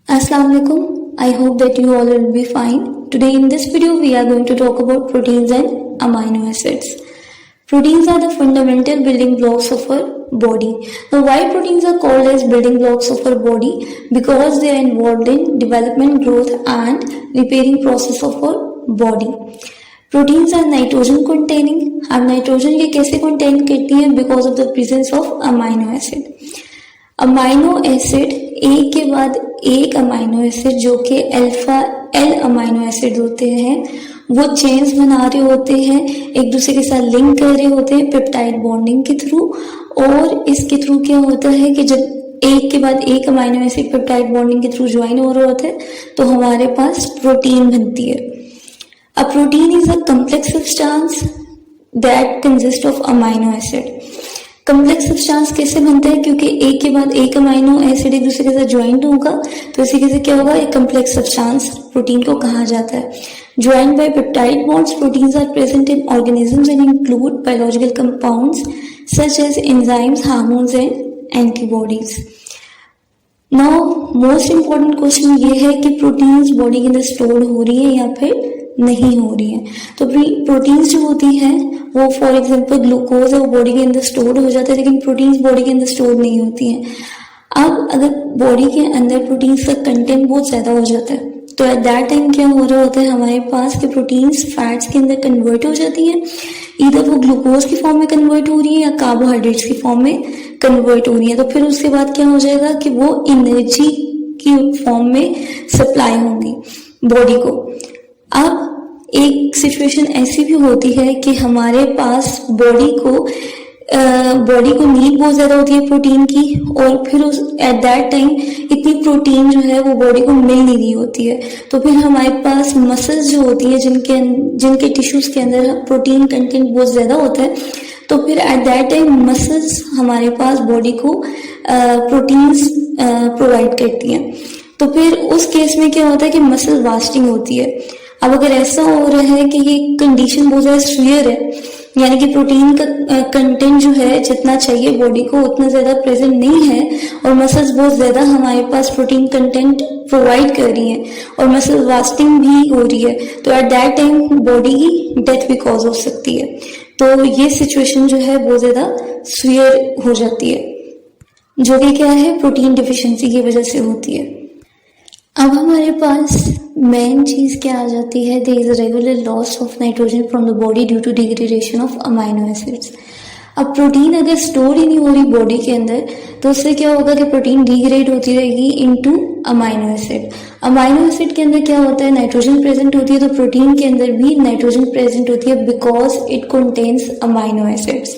Assalamualaikum. I hope that you all will be fine. Today in this video we are going to talk about proteins and amino acids. Proteins are the fundamental building blocks of our body. Now why proteins are called as building blocks of our body? Because they are involved in development, growth and repairing process of our body. Proteins are nitrogen containing. अब nitrogen ये कैसे contain करती है? Because of the presence of amino acid. Amino acid एक के बाद एक amino acid जो कि अल्फा एल अमाइनो एसिड होते हैं वो चेन्स बना रहे होते हैं, एक दूसरे के साथ लिंक कर रहे होते हैं पेप्टाइड बॉन्डिंग के थ्रू. और इसके थ्रू क्या होता है कि जब एक के बाद एक अमाइनो एसिड पेप्टाइड बॉन्डिंग के थ्रू ज्वाइन हो रहा होता है तो हमारे पास प्रोटीन बनती है. A protein is a complex substance that consists of amino acid. Complex substance कैसे बनता है? क्योंकि एक के बाद एक अमाइनो एसिड एक दूसरे के साथ ज्वाइंट होगा तो इसी के से क्या होगा? एक कम्प्लेक्स सब्सटेंस प्रोटीन को कहा जाता है. Joined by peptide bonds, proteins are present in organisms and include biological compounds such as enzymes, hormones and antibodies. Now most important question ये है कि प्रोटीन्स बॉडी के अंदर स्टोर हो रही है या फिर नहीं हो रही है. तो प्रोटीन्स जो होती है वो फॉर एग्जांपल ग्लूकोज है वो बॉडी के अंदर स्टोर हो जाता है, लेकिन प्रोटीन्स बॉडी के अंदर स्टोर नहीं होती हैं. अब अगर बॉडी के अंदर प्रोटीन्स का कंटेंट बहुत ज्यादा हो जाता है तो एट दैट टाइम क्या हो रहा होता है हमारे पास कि प्रोटीन्स फैट्स के अंदर कन्वर्ट हो जाती है. इधर वो ग्लूकोज की फॉर्म में कन्वर्ट हो रही है या कार्बोहाइड्रेट्स की फॉर्म में कन्वर्ट हो रही है. तो फिर उसके बाद क्या हो जाएगा कि वो एनर्जी की फॉर्म में सप्लाई होंगी बॉडी को. अब एक सिचुएशन ऐसी भी होती है कि हमारे पास बॉडी को नीड बहुत ज्यादा होती है प्रोटीन की और फिर उस एट दैट टाइम इतनी प्रोटीन जो है वो बॉडी को मिल नहीं रही होती है. तो फिर हमारे पास मसल्स जो होती है जिनके टिश्यूज के अंदर प्रोटीन कंटेंट बहुत ज्यादा होता है तो फिर एट दैट टाइम मसल्स हमारे पास बॉडी को प्रोटीन्स प्रोवाइड करती हैं. तो फिर उस केस में क्या होता है कि मसल वास्टिंग होती है. अब अगर ऐसा हो रहा है कि ये कंडीशन बहुत ज्यादा सीवियर है यानी कि प्रोटीन का कंटेंट जो है जितना चाहिए बॉडी को उतना ज्यादा प्रेजेंट नहीं है और मसल्स बहुत ज्यादा हमारे पास प्रोटीन कंटेंट प्रोवाइड कर रही हैं और मसल वास्टिंग भी हो रही है तो एट दैट टाइम बॉडी की डेथ भी कॉज हो सकती है. तो ये सिचुएशन जो है बहुत ज्यादा सीवियर हो जाती है जो कि क्या है प्रोटीन डिफिशियंसी की वजह से होती है. अब हमारे पास मेन चीज क्या आ जाती है? There is a regular loss of nitrogen from the body due to degradation of amino acids. अब प्रोटीन अगर स्टोर ही नहीं हो रही बॉडी के अंदर तो उससे क्या होगा कि प्रोटीन डिग्रेड होती रहेगी into amino acid. Amino acid के अंदर क्या होता है? नाइट्रोजन प्रेजेंट होती है तो प्रोटीन के अंदर भी नाइट्रोजन प्रेजेंट होती है because it contains amino acids.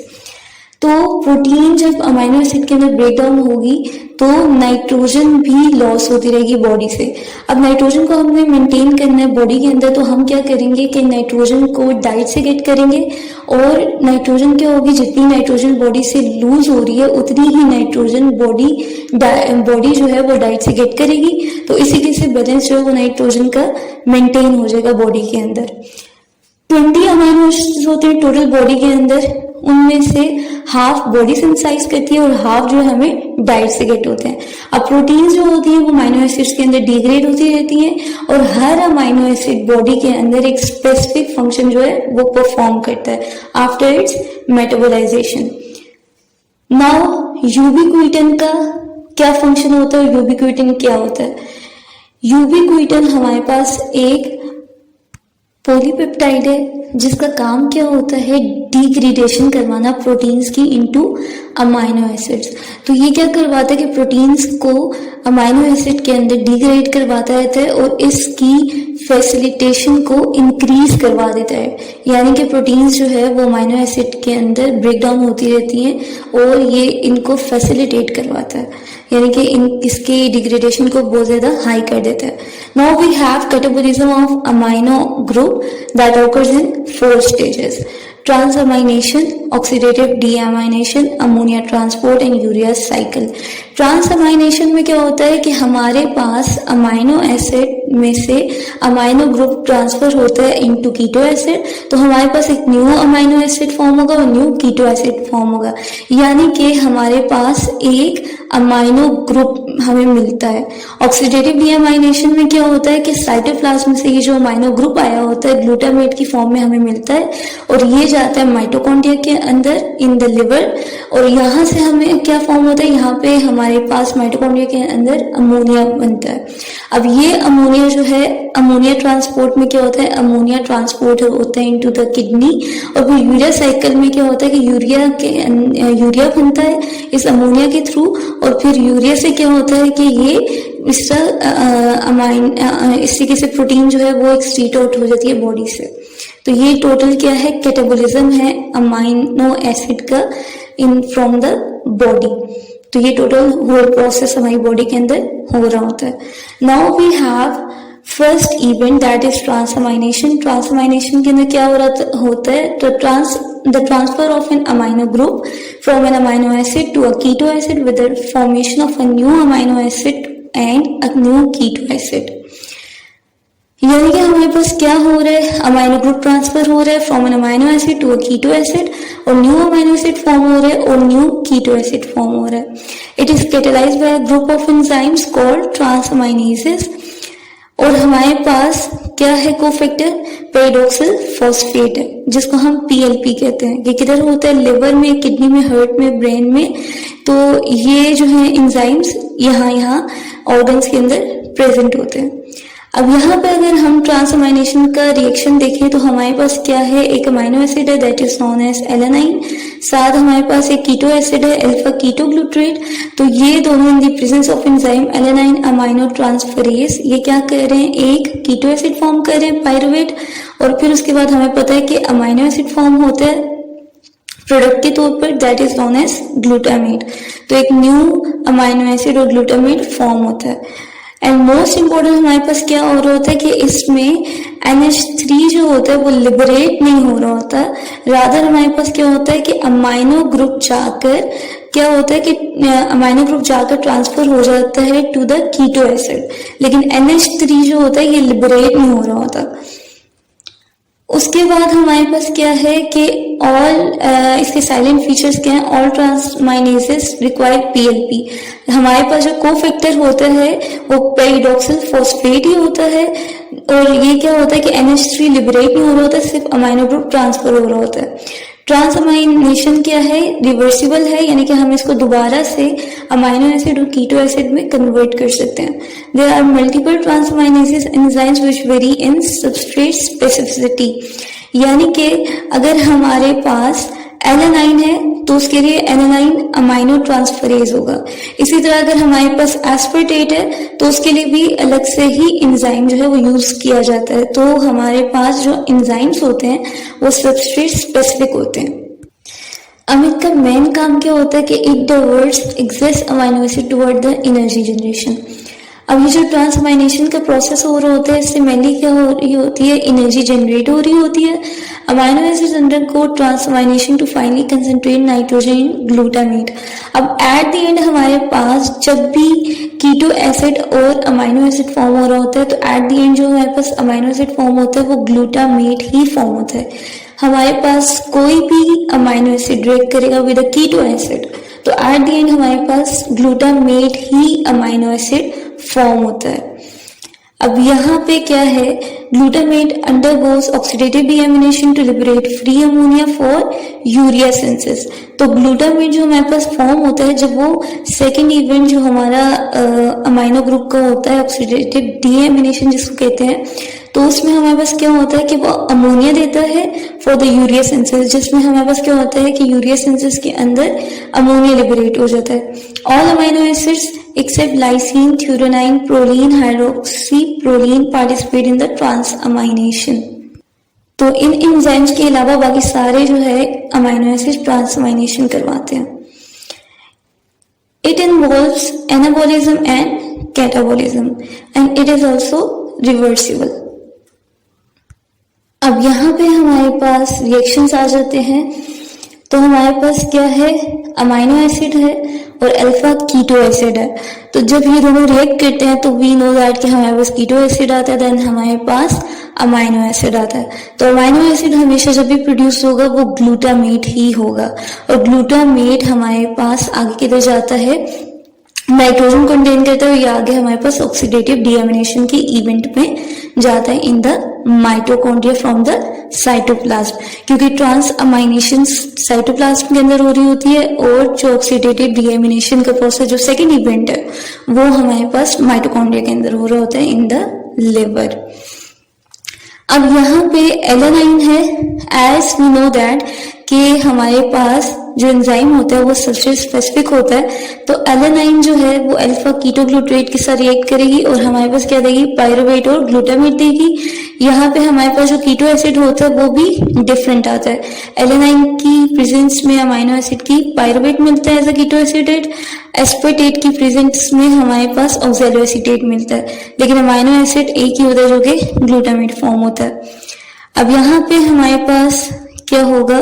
तो प्रोटीन जब अमाइनो एसिड के अंदर ब्रेक डाउन होगी तो नाइट्रोजन भी लॉस होती रहेगी बॉडी से. अब नाइट्रोजन को हमें मेंटेन करना है बॉडी के अंदर तो हम क्या करेंगे कि नाइट्रोजन को डाइट से गेट करेंगे और नाइट्रोजन क्या होगी जितनी नाइट्रोजन बॉडी से लूज हो रही है उतनी ही नाइट्रोजन बॉडी जो है वो डाइट से गेट करेगी. तो इसी के से बैलेंस जो है वो नाइट्रोजन का मेंटेन हो जाएगा बॉडी के अंदर. 20 अमाइनो एसिड्स होते हैं टोटल बॉडी के अंदर, उनमें से हाफ बॉडी सिंथेसाइज करती है और हाफ जो है हमें डाइट से गेट होते हैं. अब प्रोटीन्स जो होती है वो अमाइनो एसिड्स के अंदर डिग्रेड होती रहती हैं और हर अमाइनो एसिड बॉडी के अंदर एक स्पेसिफिक फंक्शन जो है वो परफॉर्म करता है आफ्टर इट्स मेटाबोलाइजेशन. नाउ यूबिक्विटिन का क्या फंक्शन होता है? यूबिक्विटिन क्या होता है? यूबिक्विटिन हमारे पास एक पॉलीपेप्टाइड है जिसका काम क्या होता है? डिग्रेडेशन करवाना प्रोटीन्स की इनटू अमाइनो एसिड्स. तो ये क्या करवाता है कि प्रोटीन्स को अमाइनो एसिड के अंदर डिग्रेड करवाता रहता है और इसकी फैसिलिटेशन को इंक्रीज करवा देता है. यानी कि प्रोटीन्स जो है वो अमाइनो एसिड के अंदर ब्रेक डाउन होती रहती हैं और ये इनको फैसिलिटेट करवाता है यानी कि इसके डिग्रेडेशन को बहुत ज्यादा हाई कर देता है. Now we have catabolism of amino group that occurs in 4 stages: transamination, oxidative deamination, ammonia transport and urea cycle. Transamination में क्या होता है कि हमारे पास अमाइनो एसिड में से अमाइनो ग्रुप ट्रांसफर होता है इनटू कीटो एसिड. तो हमारे पास एक न्यू अमाइनो एसिड फॉर्म होगा और न्यू कीटो एसिड फॉर्म होगा. यानी कि हमारे पास एक अमाइनो ग्रुप हमें मिलता है। ऑक्सीडेटिव डीअमाइनेशन में क्या होता है कि साइटोप्लाज्म से ये जो अमाइनो ग्रुप आया होता है ग्लूटामेट की फॉर्म में हमें मिलता है और ये जाता है माइटोकॉन्ड्रिया के अंदर इन द लिवर और यहाँ से हमें क्या फॉर्म होता है, यहाँ पे हमारे पास माइटोकॉन्ड्रिया के अंदर अमोनिया बनता है। अब ये अमोनिया जो है, अमोनिया ट्रांसपोर्ट में क्या होता है, अमोनिया ट्रांसपोर्ट होता है इनटू द किडनी और फिर यूरिया साइकिल में क्या होता है कि यूरिया बनता है इस अमोनिया के थ्रू और फिर यूरिया से क्या होता है कि ये इसका इससे किसी प्रोटीन जो है वो एक्सक्रीट आउट हो जाती है बॉडी से। तो ये टोटल क्या है, कैटाबोलिज्म है अमाइनो एसिड का इन फ्रॉम द बॉडी। तो ये टोटल होल प्रोसेस हमारी बॉडी के अंदर हो रहा होता है। Now we have first event that is transamination. Transamination के अंदर क्या हो रहा होता है, तो the transfer of an amino group from an amino acid to a keto acid with the formation of a new amino acid and a new keto acid। यानी कि हमारे पास क्या हो रहा है, अमाइनो ग्रुप ट्रांसफर हो रहा है from an amino acid to a keto acid और न्यू अमाइनो एसिड फॉर्म हो रहा है और न्यू कीटो एसिड फॉर्म हो रहा है। It is catalysed by a group of enzymes called transaminases. और हमारे पास क्या है कोफैक्टर, पेरिडोक्सिल फॉस्फेट है जिसको हम पीएलपी कहते हैं। ये किधर होता है, लिवर में, किडनी में, हार्ट में, ब्रेन में। तो ये जो है एंजाइम्स यहाँ ऑर्गन्स के अंदर प्रेजेंट होते हैं। अब यहाँ पे अगर हम ट्रांसअमाइनेशन का रिएक्शन देखें तो हमारे पास क्या है, एक अमाइनो एसिड है that is known as alanine, साथ हमारे पास एक कीटो एसिड है अल्फा कीटो ग्लूट्रेट। तो ये दोनों इन the presence of enzyme alanine amino transferase ये क्या कर रहे हैं, एक कीटो एसिड फॉर्म कर रहे हैं पायरुवेट और फिर उसके बाद हमें पता है कि अमाइनो एसिड फॉर्म होता है प्रोडक्ट के तौर पर that is known as glutamate. तो एक न्यू अमाइनो एसिड और ग्लूटामेट फॉर्म होता है। एंड मोस्ट इंपॉर्टेंट हमारे पास क्या हो रहा होता है कि इसमें NH3 जो होता है वो लिबरेट नहीं हो रहा होता, रादर हमारे पास क्या होता है कि अमाइनो ग्रुप जाकर क्या होता है कि अमाइनो ग्रुप जाकर ट्रांसफर हो जाता है टू द कीटो एसिड, लेकिन NH3 जो होता है ये लिबरेट नहीं हो रहा होता। उसके बाद हमारे पास क्या है कि ऑल इसके साइलेंट फीचर्स क्या हैं, ऑल ट्रांसमाइनेसेस रिक्वायर पीएलपी। हमारे पास जो कोफैक्टर होता है वो पेरिडोक्सिल फॉस्फेट ही होता है और ये क्या होता है कि NH3 लिबरेट नहीं हो रहा होता, सिर्फ अमाइनो ग्रुप ट्रांसफर हो रहा होता है। ट्रांसअमाइनेशन क्या है, रिवर्सिबल है, यानी कि हम इसको दोबारा से अमाइनो एसिड और कीटो एसिड में कन्वर्ट कर सकते हैं। There are multiple transaminases enzymes which vary in substrate specificity, यानी कि अगर हमारे पास एलेनाइन है तो उसके लिए एलेनाइन अमाइनो ट्रांसफरेज होगा। इसी तरह अगर हमारे पास एस्पार्टेट है तो उसके लिए भी अलग से ही एंजाइम जो है वो यूज किया जाता है। तो हमारे पास जो एंजाइम्स होते हैं वो सबस्ट्रेट स्पेसिफिक होते हैं। अब इनका मेन काम क्या होता है कि it diverts excess amino acid toward the energy generation. अब ये जो ट्रांसअमाइनेशन का प्रोसेस हो रहा होता है इससे मेनली क्या हो रही होती है, एनर्जी जनरेट हो रही होती है। Amino acid undergo transamination to finally concentrate nitrogen in glutamate. अब एट द एंड हमारे पास जब भी कीटो एसिड और अमाइनो एसिड फॉर्म हो रहा होता है तो एट द एंड जो हमारे पास अमाइनो एसिड फॉर्म होता है वो ग्लूटामेट ही फॉर्म होता है। हमारे पास कोई भी अमाइनो एसिड रिएक्ट करेगा विद अ कीटो एसिड तो एट द एंड हमारे पास ग्लूटामेट ही अमाइनो एसिड फॉर्म होता है। अब यहाँ पे क्या है, glutamate undergoes oxidative deamination to liberate free ammonia for urea synthesis. तो ग्लूटामेट जो हमारे पास फॉर्म होता है जब वो सेकेंड इवेंट जो हमारा अमाइनो ग्रुप का होता है ऑक्सीडेटिव डीएमिनेशन जिसको कहते हैं, तो उसमें हमारे पास क्या होता है कि वो अमोनिया देता है फॉर द यूरिया सिंथेसिस, जिसमें हमारे पास क्या होता है कि यूरिया सिंथेसिस के अंदर अमोनिया लिबरेट हो जाता है। All amino acids except lysine, threonine, proline, hydroxy proline participate in the transamination। तो इन एंजाइम्स के अलावा बाकी सारे जो है अमाइनो एसिड ट्रांसअमाइनेशन करवाते हैं। It involves anabolism and catabolism and it is also reversible। अब यहाँ पे हमारे पास रिएक्शंस आ जाते हैं। तो हमारे पास क्या है, अमाइनो एसिड है और अल्फा कीटो एसिड है। तो जब ये दोनों रिएक्ट करते हैं तो वी नो दैट कि हमारे पास कीटो एसिड आता है, देन हमारे पास अमाइनो एसिड आता है। तो अमाइनो एसिड हमेशा जब भी प्रोड्यूस होगा वो ग्लूटामेट ही होगा और ग्लूटामेट हमारे पास आगे किधर जाता है, नाइट्रोजन कंटेन करता है, ये आगे हमारे पास ऑक्सीडेटिव डीएमिनेशन की इवेंट में जाता है in the mitochondria from the cytoplasm, क्योंकि ट्रांस अमाइनेशन साइटोप्लाज्म के अंदर हो रही होती है और जो ऑक्सीडेटिव डीएमिनेशन का प्रोसेस जो सेकेंड इवेंट है वो हमारे पास माइटोकॉन्ड्रिया के अंदर हो रहा होता है इन द लिवर। अब यहाँ पे एलेनाइन है, एज वी नो दैट कि हमारे पास जो एंजाइम होता है वो सबस्ट्रेट स्पेसिफिक होता है, तो एलेनाइन जो है वो अल्फा कीटोग्लूटारेट के साथ रिएक्ट करेगी और हमारे पास क्या देगी, पायरुवेट और ग्लूटामेट देगी। यहाँ पे हमारे पास जो कीटो एसिड होता है वो भी डिफरेंट आता है। एलेनाइन की प्रेजेंस में अमाइनो एसिड की पायरुवेट मिलता है एज अ कीटो एसिडेट, एस्पेटेट की प्रेजेंस में हमारे पास ऑक्सैलो एसीटेट मिलता है, लेकिन अमाइनो एसिड एक ही होता है जो कि ग्लूटामेट फॉर्म होता है। अब यहाँ पे हमारे पास क्या होगा,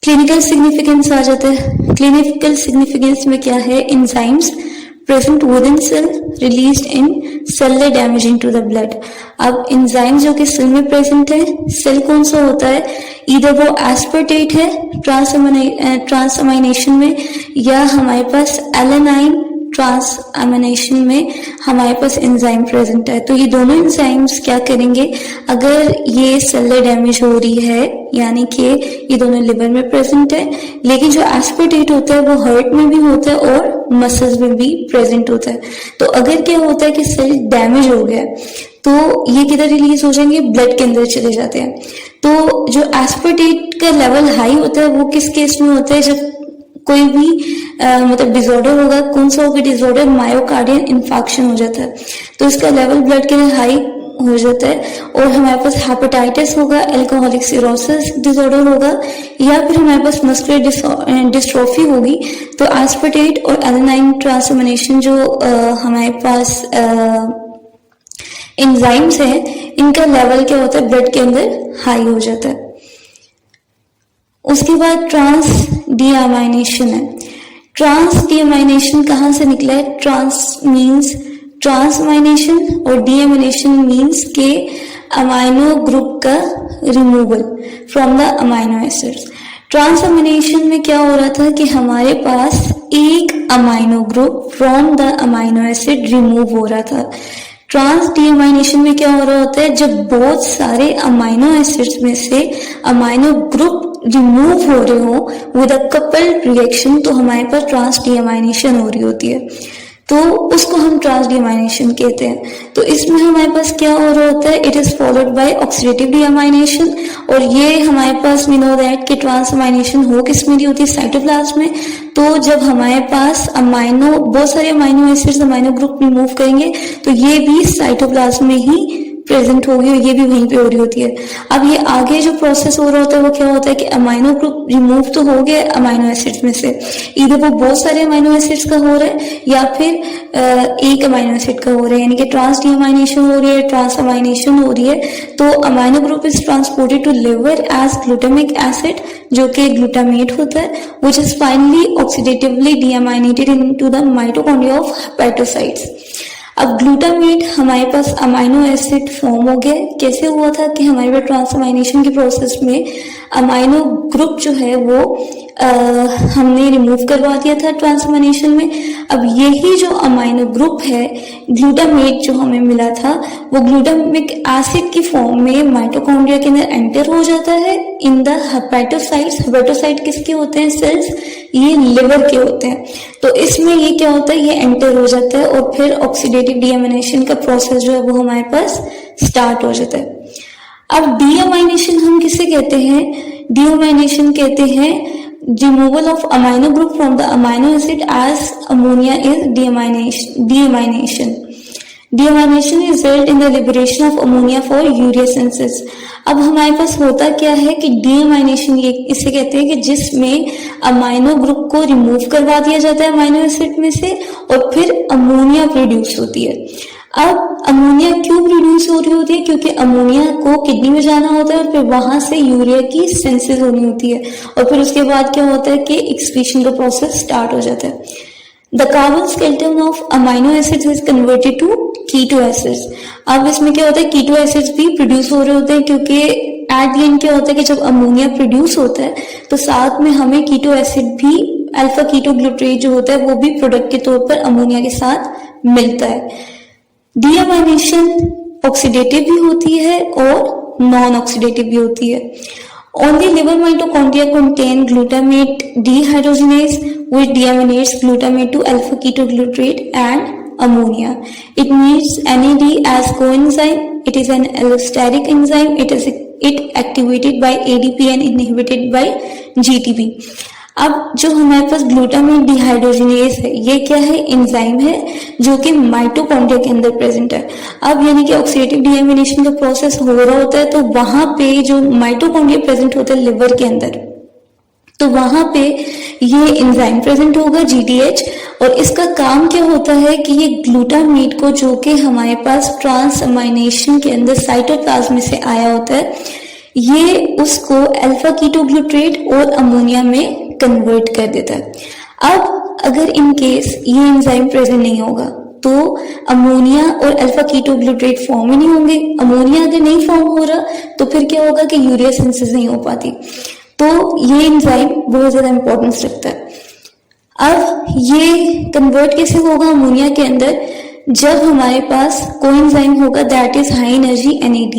क्लिनिकल सिग्निफिकेंस आ जाता है। क्लिनिकल सिग्निफिकेंस में क्या है, enzymes present within cell released in cellular damaging to the blood. अब एंजाइम जो कि सेल में प्रेजेंट है, सेल कौन सा होता है, इधर वो एस्पर्टेट है ट्रांसअमाइनेशन में, या हमारे पास एलेनाइन ट्रांसअमाइनेशन में हमारे पास एंजाइम प्रेजेंट है। तो ये दोनों एंजाइम्स क्या करेंगे, अगर ये सेलुलर डैमेज हो रही है यानी कि ये दोनों लिवर में प्रेजेंट है, लेकिन जो एस्पर्टेट होता है वो हार्ट में भी होता है और मसल्स में भी प्रेजेंट होता है। तो अगर क्या होता है कि सेल डैमेज हो गया तो ये किधर रिलीज हो जाएंगे, ब्लड के अंदर चले जाते हैं। तो जो एस्पर्टेट का लेवल हाई होता है वो किस केस में होता है, जब कोई भी मतलब डिसऑर्डर होगा, कौन सा होगा डिसऑर्डर, मायोकार्डियल इन्फेक्शन हो जाता है, तो इसका लेवल ब्लड के अंदर हाई हो जाता है। और हमारे पास हेपेटाइटिस होगा, अल्कोहलिक सिरोसिस डिसऑर्डर होगा, या फिर हमारे पास मस्कुलर डिस्ट्रोफी होगी। तो एस्पर्टेट और एलेनाइन ट्रांसअमाइनेशन जो हमारे पास एंजाइम्स है, इनका लेवल क्या होता है, ब्लड के अंदर हाई हो जाता है। उसके बाद ट्रांस डीअमाइनेशन है। ट्रांस डीअमाइनेशन कहाँ से निकला है, ट्रांस मीन्स ट्रांसअमाइनेशन और डीअमाइनेशन मीन्स के अमाइनो ग्रुप का removal from the amino acids. Transamination में क्या हो रहा था कि हमारे पास एक amino group from the amino acid remove हो रहा था। ट्रांस डीअमाइनेशन में क्या हो रहा होता है, जब बहुत सारे अमाइनो एसिड्स में से अमाइनो ग्रुप रिमूव हो रहे हो विद अ कपल्ड रिएक्शन, तो हमारे पास ट्रांस डीअमाइनेशन हो रही होती है, तो उसको हम ट्रांस डीअमाइनेशन कहते हैं। तो इसमें हमारे पास क्या हो रहा होता है, it is followed by oxidative deamination, और ये हमारे पास वी नो दैट कि ट्रांसअमाइनेशन हो किस में होती है, साइटोप्लाज्म में। तो जब हमारे पास बहुत सारे amino acids amino group remove करेंगे तो ये भी साइटोप्लाज्म में ही प्रेजेंट होगी और ये भी वहीं पे हो रही होती है। अब ये आगे जो प्रोसेस हो रहा होता है वो क्या होता है कि अमाइनो ग्रुप रिमूव तो हो गए अमाइनो एसिड्स में से, इधर वो बहुत सारे अमाइनो एसिड्स का हो रहा है या फिर एक अमाइनो एसिड का हो रहा है, यानी कि ट्रांस डीअमाइनेशन हो रही है, ट्रांसअमाइनेशन हो रही है। तो amino group is transported to liver as glutamic acid, जो कि ग्लूटामेट होता है, which is finally oxidatively deaminated into the mitochondria of hepatocytes. अब ग्लूटामेट हमारे पास अमाइनो एसिड फॉर्म हो गया। कैसे हुआ था कि हमारे पास ट्रांसअमाइनेशन के प्रोसेस में अमाइनो ग्रुप जो है वो हमने रिमूव करवा दिया था ट्रांसअमाइनेशन में। अब यही जो अमाइनो ग्रुप है, ग्लूटामेट जो हमें मिला था, वो ग्लूटामिक एसिड की फॉर्म में माइटोकॉन्ड्रिया के अंदर एंटर हो जाता है इन द हेपेटोसाइट्स। हेपेटोसाइट किसके होते हैं सेल्स, ये लिवर के होते हैं। तो इसमें ये क्या होता है, ये एंटर हो जाता है और फिर ऑक्सीडेटिव डीअमाइनेशन का प्रोसेस जो है वो हमारे पास स्टार्ट हो जाता है। अब डीअमाइनेशन हम किसे कहते हैं, डीअमाइनेशन कहते हैं removal of amino group from the amino acid as ammonia is deamination. Deamination is result in the liberation of ammonia for urea synthesis. अब हमारे पास होता क्या है कि डीअमाइनेशन ये इसे कहते हैं कि जिसमें अमाइनो ग्रुप को रिमूव करवा दिया जाता है अमाइनो एसिड में से और फिर अमोनिया प्रोड्यूस होती है। अब अमोनिया क्यों प्रोड्यूस हो रही होती है, क्योंकि अमोनिया को किडनी में जाना होता है और फिर वहां से यूरिया की सिंथेसिस होनी होती है और फिर उसके बाद क्या होता है कि एक्सक्रीशन का प्रोसेस स्टार्ट हो जाता है। The carbon skeleton of amino acids is converted to keto acids. अब इसमें क्या होता है, कीटो एसिड्स भी प्रोड्यूस हो रहे होते हैं, क्योंकि एट द एंड क्या होता है कि जब अमोनिया प्रोड्यूस होता है तो साथ में हमें कीटो एसिड भी अल्फा कीटोग्लूट्रेट जो होता है वो भी प्रोडक्ट के तौर पर अमोनिया के साथ मिलता है। डीअमाइनेशन ऑक्सीडेटिव भी होती है और नॉन ऑक्सीडेटिव भी होती है। Only liver mitochondria contain glutamate dehydrogenase which deaminates glutamate to alpha ketoglutarate and ammonia. It needs NAD as coenzyme. It is an allosteric enzyme. It activated by ADP and inhibited by GTP. अब जो हमारे पास glutamate dehydrogenase है, ये क्या है? Enzyme है जो कि माइटोकॉन्ड्रिया के अंदर प्रेजेंट है। अब यानी कि ऑक्सीडेटिव डीएमिनेशन का प्रोसेस हो रहा होता है तो वहां पे जो माइटोकॉन्ड्रिया प्रेजेंट होता है लिवर के अंदर, तो वहां पे ये एंजाइम प्रेजेंट होगा GDH, और इसका काम क्या होता है कि ये ग्लूटामेट को जो कि हमारे पास ट्रांसअमाइनेशन के अंदर साइटोप्लाज्म में से आया होता है, ये उसको अल्फा कीटोग्लूट्रेट और अमोनिया में कन्वर्ट कर देता है। अब अगर इन केस ये एंजाइम प्रेजेंट नहीं होगा तो अमोनिया और अल्फा कीटोग्लूट्रेट फॉर्म ही नहीं होंगे। अमोनिया अगर नहीं फॉर्म हो रहा तो फिर क्या होगा कि यूरिया सिंथेसिस नहीं हो पाती। तो ये एंजाइम बहुत ज्यादा इंपॉर्टेंस रखता है। अब ये कन्वर्ट कैसे होगा अमोनिया के अंदर? जब हमारे पास कोएंजाइम होगा that is high energy NAD,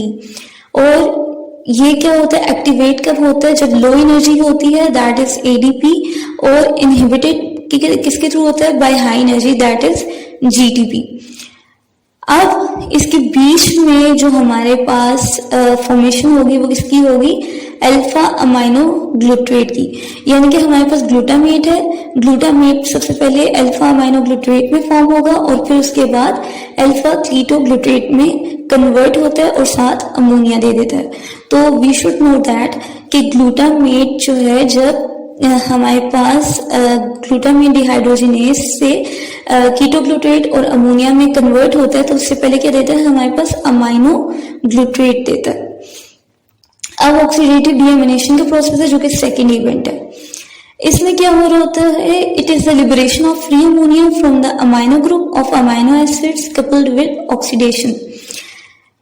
और ये क्या होता है? एक्टिवेट कब होता है? जब लो एनर्जी होती है दैट इज ADP, और इनहिबिटेड किसके थ्रू होता है? By high energy that is GTP। अब इसके बीच में जो हमारे पास फॉर्मेशन होगी वो किसकी होगी? अल्फा अमाइनो ग्लूट्रेट की। यानी कि हमारे पास ग्लूटामेट है, ग्लूटामेट सबसे पहले अल्फा अमाइनो ग्लूट्रेट में फॉर्म होगा और फिर उसके बाद अल्फा कीटोग्लूट्रेट में कन्वर्ट होता है और साथ अमोनिया दे देता है। तो वी शुड नो दैट कि ग्लूटामेट जो है जब हमारे पास ग्लूटामेट डिहाइड्रोजिनेज से कीटोग्लूट्रेट और अमोनिया में कन्वर्ट होता है तो उससे पहले क्या देता है? हमारे पास अमाइनो ग्लूट्रेट देता है। अब ऑक्सीडेटिव डीएमिनेशन का प्रोसेस है जो कि सेकेंड इवेंट है। इसमें क्या हो रहा होता है? It is the liberation of free ammonia from the amino group of amino acids coupled with oxidation.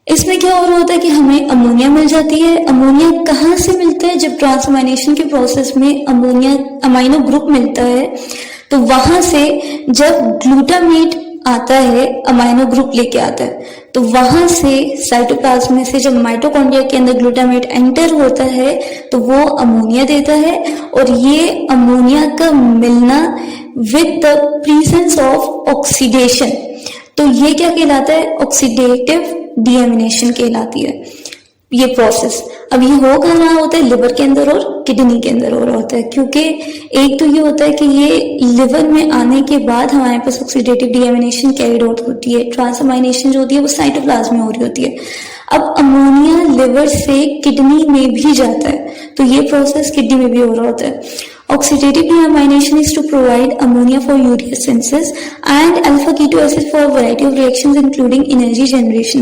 इसमें क्या हो रहा होता है कि हमें अमोनिया मिल जाती है। अमोनिया कहाँ से मिलता है? जब ट्रांसअमाइनेशन के प्रोसेस में अमोनिया अमाइनो ग्रुप मिलता है तो वहां से जब ग्लूटामेट आता है अमाइनो ग्रुप लेके आता है तो वहां से साइटोप्लाज्म में से जब माइटोकॉन्ड्रिया के अंदर ग्लूटामेट एंटर होता है तो वो अमोनिया देता है, और ये अमोनिया का मिलना with the presence of oxidation, तो ये क्या कहलाता है? ऑक्सीडेटिव डीएमिनेशन कहलाती है ये प्रोसेस। अब ये हो कहाँ रहा होता है? लिवर के अंदर और किडनी के अंदर हो रहा होता है, क्योंकि एक तो ये होता है कि ये लिवर में आने के बाद हमारे पास ऑक्सीडेटिव डीएमिनेशन कैरिड आउट होती है, ट्रांसअमाइनेशन जो होती है वो साइटोप्लाज्म में हो रही होती है। अब अमोनिया लिवर से किडनी में भी जाता है तो ये प्रोसेस किडनी में भी हो रहा होता है। Oxidative deamination is to provide ammonia for urea synthesis and alpha keto acid for a variety of reactions including energy generation.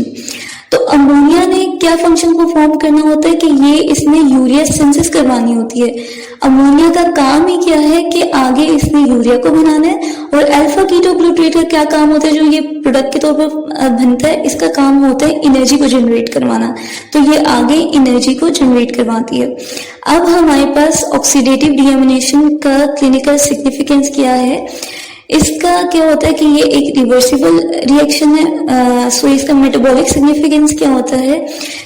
तो अमोनिया ने क्या फंक्शन परफॉर्म करना होता है कि ये इसने यूरिया सिंथेसिस करवानी होती है। अमोनिया का काम ही क्या है कि आगे इसने यूरिया को बनाना है, और अल्फा कीटोग्लूट्रेट का क्या काम होता है जो ये प्रोडक्ट के तौर पर बनता है? इसका काम होता है एनर्जी को जनरेट करवाना, तो ये आगे एनर्जी को जनरेट करवाती है। अब हमारे पास ऑक्सीडेटिव डीएमिनेशन का क्लिनिकल सिग्निफिकेंस क्या है? इसका क्या होता है कि ये एक रिवर्सिबल रिएक्शन है। सो इसका मेटाबॉलिक सिग्निफिकेंस क्या होता है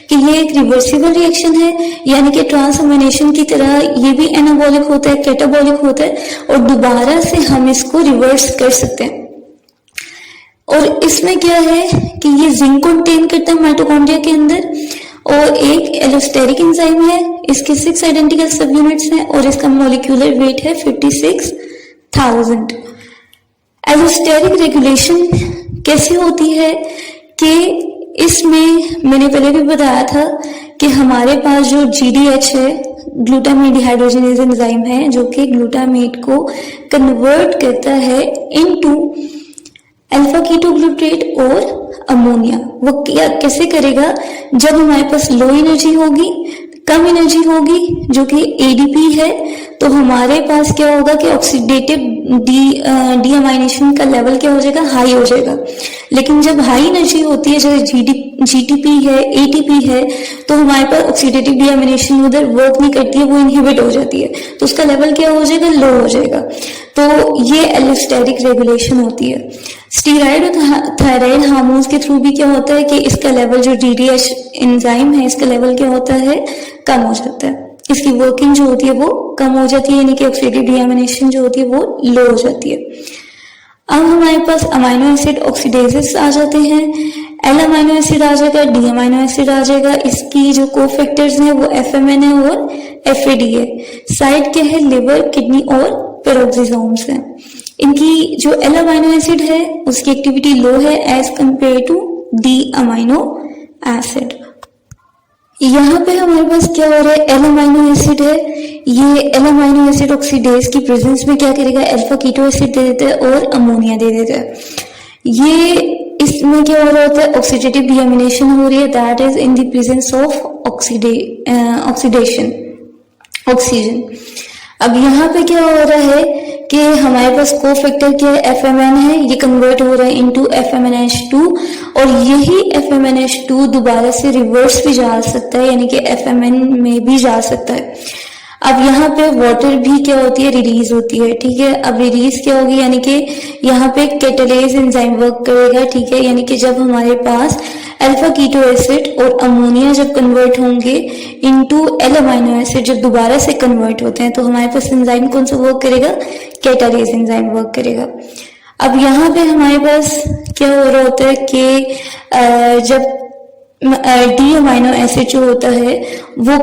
कि ये एक रिवर्सिबल रिएक्शन है, यानी कि ट्रांसअमाइनेशन की तरह ये भी एनाबॉलिक होता है, कैटाबॉलिक होता है, और दोबारा से हम इसको रिवर्स कर सकते हैं। और इसमें क्या है कि ये जिंक कंटेन करता है माइटोकॉन्ड्रिया के अंदर, और एक एलोस्टेरिक एंजाइम है, इसके 6 आइडेंटिकल सब यूनिट्स हैं और इसका मॉलिक्यूलर वेट है 56,000। एलोस्टेरिक रेगुलेशन कैसी होती है कि इसमें मैंने पहले भी बताया था कि हमारे पास जो GDH है, ग्लूटामेट डिहाइड्रोजिनेज एंजाइम है, जो कि ग्लूटामेट को कन्वर्ट करता है इनटू अल्फा कीटोग्लूट्रेट और अमोनिया। वो क्या कैसे करेगा? जब हमारे पास लो एनर्जी होगी कम एनर्जी होगी जो कि एडीपी है, तो हमारे पास क्या होगा कि ऑक्सीडेटिव डीअमाइनेशन का लेवल क्या हो जाएगा, हाई हो जाएगा। लेकिन जब हाई एनर्जी होती है, जैसे जीटीपी है, एटीपी है, तो हमारे पास ऑक्सीडेटिव डीअमाइनेशन उधर वर्क नहीं करती है, वो इनहिबिट हो जाती है, तो उसका लेवल क्या हो जाएगा, लो हो जाएगा। तो ये एलोस्टेरिक रेगुलेशन होती है। स्टीरॉयड और थायराइड हार्मोन्स के थ्रू भी क्या होता है कि इसका लेवल, जो डीडीएच एंजाइम है, इसका लेवल क्या होता है, कम हो जाता है, इसकी वर्किंग जो होती है वो कम हो जाती है, यानी कि ऑक्सीडेटिव डीअमाइनेशन जो होती है वो लो हो जाती है। अब हमारे पास अमाइनो एसिड ऑक्सीडेजेस आ जाते हैं। एल अमाइनो एसिड आ जाएगा, डी अमाइनो एसिड आ जाएगा। इसकी जो कोफैक्टर्स हैं वो एफएमएन है और एफएडी है। साइड क्या है, लिवर, किडनी और पेरोक्सिसोम्स है। इनकी जो एल अमाइनो एसिड है उसकी एक्टिविटी लो है as compared to D amino acid. यहाँ पे हमारे पास क्या हो रहा है, एल अमाइनो एसिड है, ये एल अमाइनो एसिड ऑक्सीडेज की प्रेजेंस में क्या करेगा, अल्फा कीटो एसिड दे देता है और अमोनिया दे देता है। ये इसमें क्या हो रहा होता है, ऑक्सीडेटिव डीअमाइनेशन हो रही है, that is in the presence of oxidation, oxygen. अब यहाँ पे क्या हो रहा है कि हमारे पास कोफैक्टर क्या है, एफएमएन है, ये कन्वर्ट हो रहा है इनटू एफएमएनएच2 और यही एफएमएनएच2 दोबारा से रिवर्स भी जा सकता है, यानी कि एफएमएन में भी जा सकता है। अब यहाँ पे वाटर भी क्या होती है, रिलीज होती है, ठीक है। अब रिलीज क्या होगी, यानी कि यहाँ पे कैटालेज एंजाइम वर्क करेगा, ठीक है। यानी कि जब हमारे पास अल्फा कीटो एसिड और अमोनिया जब कन्वर्ट होंगे इनटू एल अमाइनो एसिड, जब दोबारा से कन्वर्ट होते हैं, तो हमारे पास एंजाइम कौन सा वर्क करेगा, कैटालेज एंजाइम वर्क करेगा। अब यहाँ पे हमारे पास क्या हो रहा होता है कि जब डी अमाइनो एसिड जो होता है वो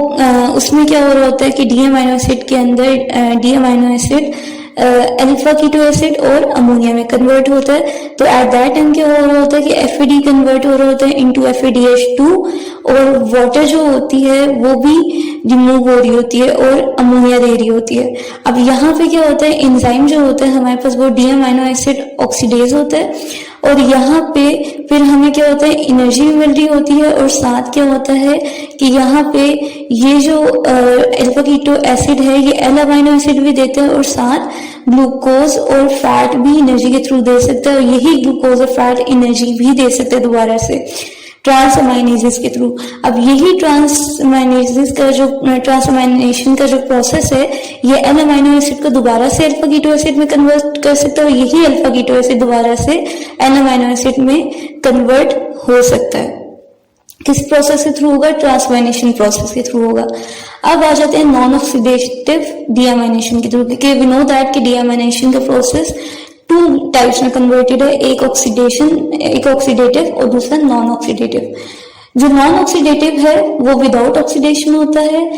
उसमें क्या हो रहा होता है कि डी अमाइनो एसिड के अंदर D amino acid alpha keto acid और अमोनिया में कन्वर्ट होता है। तो एट दैट टाइम क्या हो रहा होता है कि एफएडी कन्वर्ट हो रहा होता है इनटू एफएडीएच2 और वाटर जो होती है वो भी रिमूव हो रही होती है और अमोनिया दे रही होती है। अब यहाँ पे क्या होता है, एंजाइम जो होता है हमारे पास वो डी अमाइनो एसिड ऑक्सीडेज होता है और यहाँ पे फिर हमें क्या होता है, एनर्जी भी मिल रही होती है और साथ क्या होता है कि यहाँ पे ये जो अल्फा कीटो एसिड है ये एल अमाइनो एसिड भी देते हैं और साथ ग्लूकोज और फैट भी एनर्जी के थ्रू दे सकता है और यही ग्लूकोज और फैट एनर्जी भी दे सकते हैं दोबारा से ट्रांसअमाइनेजेस के थ्रू। अब यही ट्रांसअमाइनेजेस का जो ट्रांसअमाइनेशन का जो प्रोसेस है ये एल अमाइनो एसिड को दोबारा से अल्फा कीटो एसिड में कन्वर्ट कर सकता है और यही अल्फा कीटो एसिड दोबारा से एल अमाइनो एसिड में कन्वर्ट हो सकता है। किस प्रोसेस के थ्रू होगा, ट्रांसअमाइनेशन प्रोसेस के थ्रू होगा। अब आ जाते हैं नॉन ऑक्सीडेटिव डीअमाइनेशन के थ्रू, क्योंकि वी नो दैट कि डीअमाइनेशन का प्रोसेस टू टाइप्स में कन्वर्टेड है, एक ऑक्सीडेटिव और दूसरा नॉन ऑक्सीडेटिव। जो नॉन ऑक्सीडेटिव है वो विदाउट ऑक्सीडेशन होता है।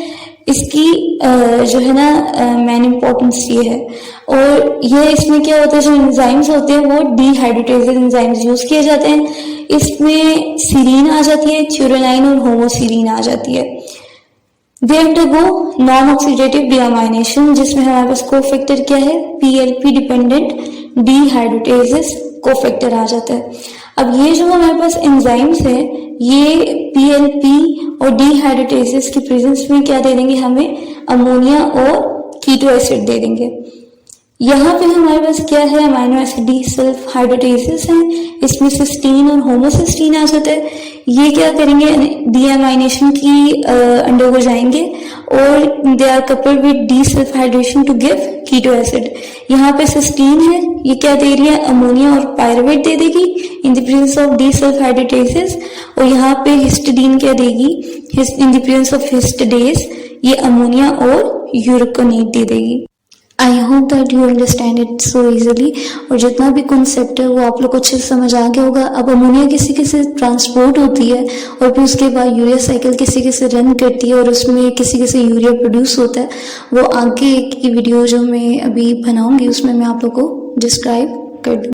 इसकी जो है ना मेन इंपॉर्टेंस ये है और ये इसमें क्या होता है, जो एंजाइम्स होते हैं वो डीहाइड्रोटेज एंजाइम्स यूज किए जाते हैं। इसमें सीरीन आ जाती है, थ्यूरेनाइन और होमोसीरीन आ जाती है। दे अंडरगो नॉन ऑक्सीडेटिव डीअमाइनेशन जिसमें हमारे पास कोफैक्टर क्या है, पीएलपी डिपेंडेंट डीहाइड्रोटेजेस कोफैक्टर आ जाता है। अब ये जो हमारे पास एंजाइम्स है ये पीएलपी और डीहाइड्रोटेजेस की प्रेजेंस में क्या दे देंगे, हमें अमोनिया और कीटो एसिड दे देंगे। यहाँ पे हमारे पास क्या है, अमाइनो एसिड डी सेल्फ हाइड्रोटेजेस हैं, इसमें सिस्टीन और होमोसिस्टीन आ जाता है। ये क्या करेंगे, डीअमाइनेशन की अंडरगो जाएंगे और they are coupled with desulfhydration to give keto acid. यहाँ पे सिस्टीन है, ये क्या दे रही है, अमोनिया और पायरुवेट दे देगी in the presence of desulfhydrases. और यहाँ पे हिस्टिडीन क्या देगी, in the presence of histidase ये अमोनिया और यूरेकोनेट दे देगी। I hope that you understand it so easily. और जितना भी कॉन्सेप्ट है वो आप लोग को अच्छे से समझ आ गया होगा। अब अमोनिया किसी किसी ट्रांसपोर्ट होती है और फिर उसके बाद यूरिया साइकिल किसी किसी रन करती है और उसमें किसी किसी यूरिया प्रोड्यूस होता है। वो आगे की वीडियो जो मैं अभी बनाऊंगी उसमें मैं आप लोग को डिस्क्राइब कर दूँ।